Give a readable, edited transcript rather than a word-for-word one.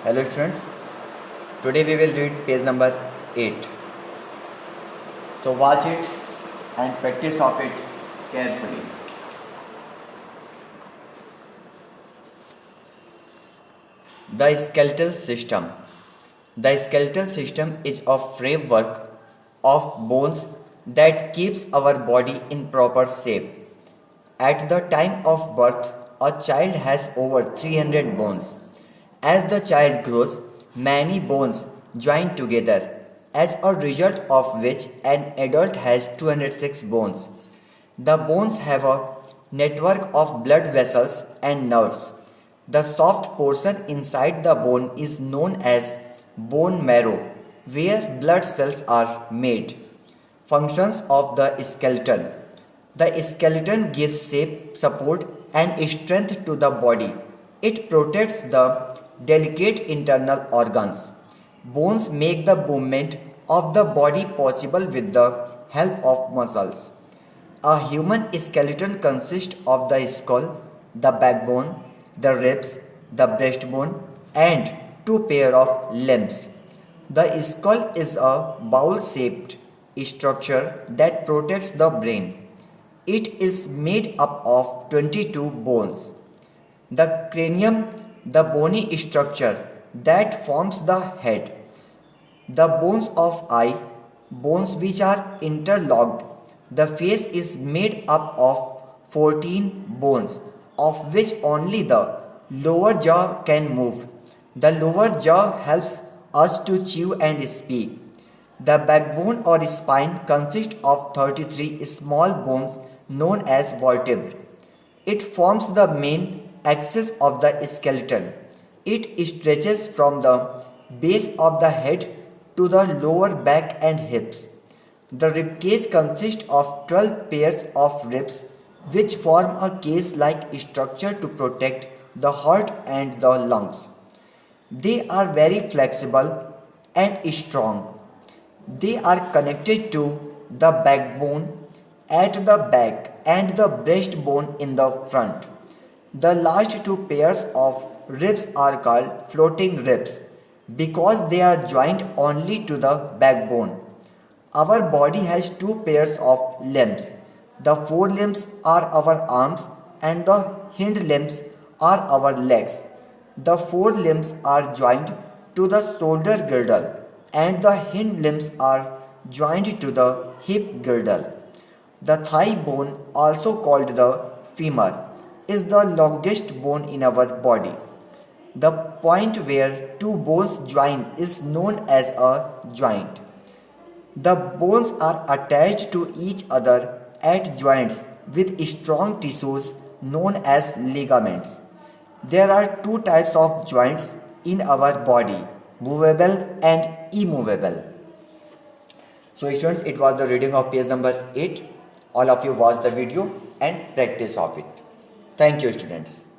Hello students, today we will read page number 8. So watch it and practice of it carefully. The skeletal system. The skeletal system is a framework of bones that keeps our body in proper shape. At the time of birth, a child has over 300 bones. As the child grows, many bones join together, as a result of which an adult has 206 bones. The bones have a network of blood vessels and nerves. The soft portion inside the bone is known as bone marrow, where blood cells are made. Functions of the skeleton. The skeleton gives shape, support, and strength to the body. It protects the delicate internal organs. Bones make the movement of the body possible with the help of muscles. A human skeleton consists of the skull, the backbone, the ribs, the breastbone, and two pair of limbs. The skull is a bowl-shaped structure that protects the brain. It is made up of 22 bones. The cranium, the bony structure that forms the head. The bones of eye, bones which are interlocked. The face is made up of 14 bones, of which only the lower jaw can move. The lower jaw helps us to chew and speak. The backbone or spine consists of 33 small bones known as vertebrae. It forms the main axis of the skeleton. It stretches from the base of the head to the lower back and hips. The ribcage consists of 12 pairs of ribs which form a cage-like structure to protect the heart and the lungs. They are very flexible and strong. They are connected to the backbone at the back and the breastbone in the front. The last two pairs of ribs are called floating ribs because they are joined only to the backbone. Our body has two pairs of limbs. The forelimbs are our arms and the hind limbs are our legs. The forelimbs are joined to the shoulder girdle and the hind limbs are joined to the hip girdle. The thigh bone, also called the femur, is the longest bone in our body. The point where two bones join is known as a joint. The bones are attached to each other at joints with strong tissues known as ligaments. There are two types of joints in our body, movable and immovable. So students, it was the reading of page number 8. All of you watch the video and practice of it. Thank you students.